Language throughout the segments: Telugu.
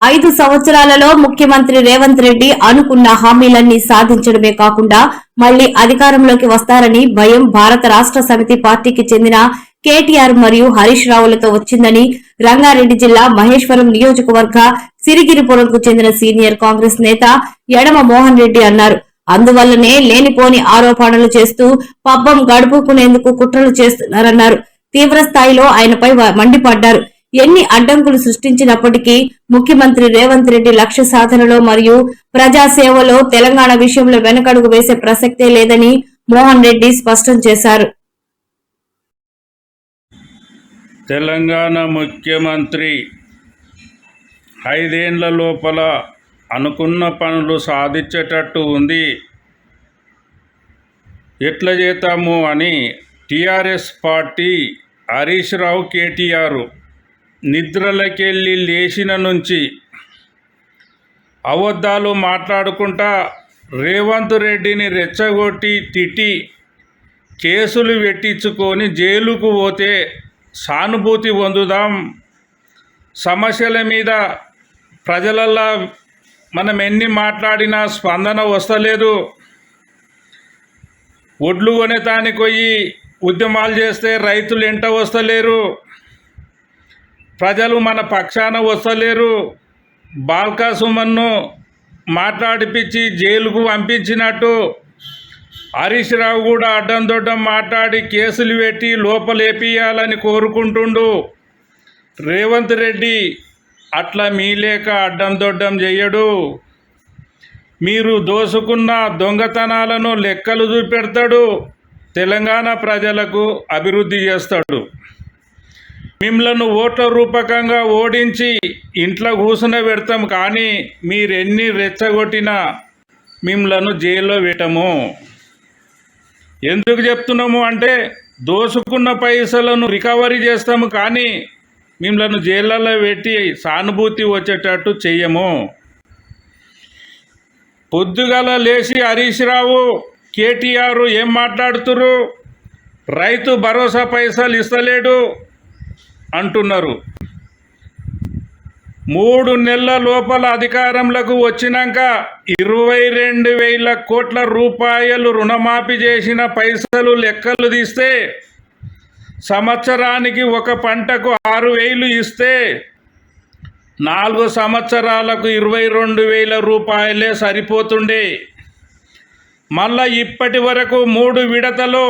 5 సంవత్సరాలలో ముఖ్యమంత్రి రేవంత్ రెడ్డి అనుకున్న హామీలన్నీ సాధించడమే కాకుండా మళ్లీ అధికారంలోకి వస్తారని భయం భారత రాష్ట్ర సమితి పార్టీకి చెందిన కేటీఆర్ మరియు హరీష్ రావులతో వచ్చిందని రంగారెడ్డి జిల్లా మహేశ్వరం నియోజకవర్గ సిరిగిరిపురంకు చెందిన సీనియర్ కాంగ్రెస్ నేత యడమ మోహన్ రెడ్డి అన్నారు. అందువల్లనే లేనిపోని ఆరోపణలు చేస్తూ పబ్బం గడుపుకునేందుకు కుట్రలు చేస్తున్నారన్నారు. తీవ్ర స్థాయిలో ఆయనపై మండిపడ్డారు. ఎన్ని అడ్డంకులు సృష్టించినప్పటికీ ముఖ్యమంత్రి రేవంత్ రెడ్డి లక్ష్య సాధనలో మరియు ప్రజాసేవలో తెలంగాణ విషయంలో వెనకడుగు వేసే ప్రసక్తే లేదని మోహన్ రెడ్డి స్పష్టం చేశారు. తెలంగాణ ముఖ్యమంత్రి 5 ఏళ్ల లోపల అనుకున్న పనులు సాధించేటట్టు ఉంది, ఎట్లా చేద్దాము అని టీఆర్ఎస్ పార్టీ హరీష్ రావు కేటీఆర్ నిద్రలకెళ్ళి లేచిన నుంచి అబద్ధాలు మాట్లాడుకుంటా రేవంత్ రెడ్డిని రెచ్చగొట్టి తిట్టి కేసులు పెట్టించుకొని జైలుకు పోతే సానుభూతి పొందుదాం, సమస్యల మీద ప్రజలల్లా మనం ఎన్ని మాట్లాడినా స్పందన వస్తలేదు, ఒడ్లు కొనేదానికి పోయి ఉద్యమాలు చేస్తే రైతులు ఎంట వస్తలేరు, ప్రజలు మన పక్షాన వస్తలేరు, బాల్కా సుమన్ను మాట్లాడిపించి జైలుకు పంపించినట్టు హరీష్ రావు కూడా అడ్డం దొడ్డం మాట్లాడి కేసులు పెట్టి లోపలేపియాలని కోరుకుంటుండు. రేవంత్ రెడ్డి అట్లా మీలేక అడ్డం దొడ్డం చెయ్యడు. మీరు దోసుకున్న దొంగతనాలను లెక్కలు చూపెడతాడు, తెలంగాణ ప్రజలకు అభివృద్ధి చేస్తాడు. మిమ్మల్ని ఓట్ల రూపకంగా ఓడించి ఇంట్లో కూసున పెడతాం, కానీ మీరెన్ని రెచ్చగొట్టినా మిమ్మల్ని జైల్లో పెట్టము. ఎందుకు చెప్తున్నాము అంటే దోసుకున్న పైసలను రికవరీ చేస్తాము, కానీ మిమ్మల్ని జైళ్ళలో పెట్టి సానుభూతి వచ్చేటట్టు చెయ్యము. పొద్దుగల లేచి హరీష్ రావు కేటీఆర్ ఏం మాట్లాడుతురు, రైతు భరోసా పైసలు ఇస్తలేడు అంటున్నారు. 3 నెలల లోపల అధికారంలోకి వచ్చినాక 22,000 కోట్ల రూపాయలు రుణమాఫీ చేసిన పైసలు లెక్కలు తీస్తే సంవత్సరానికి ఒక పంటకు 6,000 ఇస్తే 4 సంవత్సరాలకు 22,000 రూపాయలే సరిపోతుండే. మళ్ళా ఇప్పటి వరకు 3 విడతలో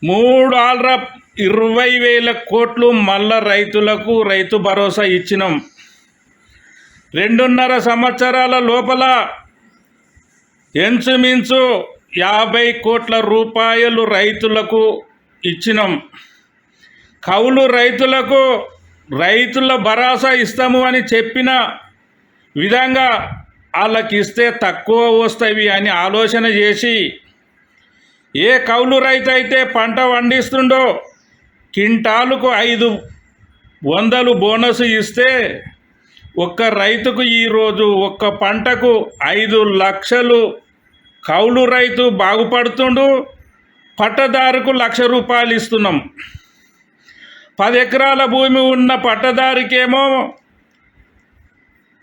3 ఆల్రా 20,000 కోట్లు మళ్ళా రైతులకు రైతు భరోసా ఇచ్చినాం. 2.5 సంవత్సరాల లోపల ఇంచుమించు 50 కోట్ల రూపాయలు రైతులకు ఇచ్చినాం. కౌలు రైతులకు రైతుల భరోసా ఇస్తాము అని చెప్పిన విధంగా వాళ్ళకి ఇస్తే తక్కువ వస్తాయి అని ఆలోచన చేసి ఏ కౌలు రైతు అయితే పంట పండిస్తుండో క్వింటాలుకు 500 బోనస్ ఇస్తే ఒక్క రైతుకు ఈరోజు ఒక్క పంటకు 5 లక్షలు కౌలు రైతు బాగుపడుతుండు. పట్టదారుకు 1,00,000 రూపాయలు ఇస్తున్నాం. 10 ఎకరాల భూమి ఉన్న పట్టదారికేమో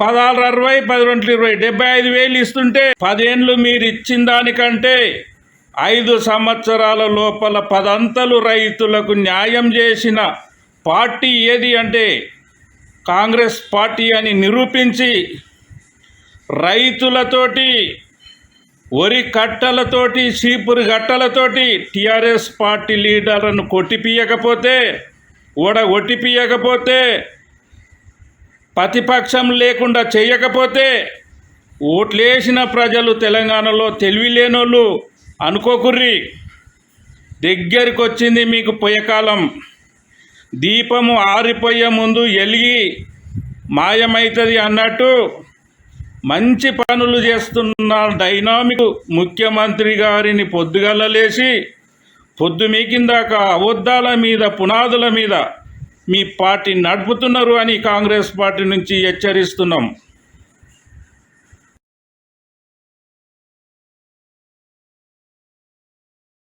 1660 1220 75,000 ఇస్తుంటే 10 ఏళ్ళు మీరు ఇచ్చిన దానికంటే 5 సంవత్సరాల లోపల 10 అంతలు రైతులకు న్యాయం చేసిన పార్టీ ఏది అంటే కాంగ్రెస్ పార్టీ అని నిరూపించి రైతులతోటి వరి కట్టలతోటి చీపురు గట్టలతోటి టీఆర్ఎస్ పార్టీ లీడర్లను కొట్టిపియకపోతే ఒట్టిపియకపోతే ప్రతిపక్షం లేకుండా చేయకపోతే ఓట్లేసిన ప్రజలు తెలంగాణలో తెలివిలేనోళ్ళు అనుకోకుర్రి. దగ్గరికి వచ్చింది మీకు పోయేకాలం. దీపము ఆరిపోయే ముందు ఎలిగి మాయమవుతుంది అన్నట్టు మంచి పనులు చేస్తున్న డైనామిక్ ముఖ్యమంత్రి గారిని పొద్దుగల లేచి పొద్దు మీకిందాక అబద్ధాల మీద పునాదుల మీద మీ పార్టీ నడుపుతున్నారు అని కాంగ్రెస్ పార్టీ నుంచి హెచ్చరిస్తున్నాం.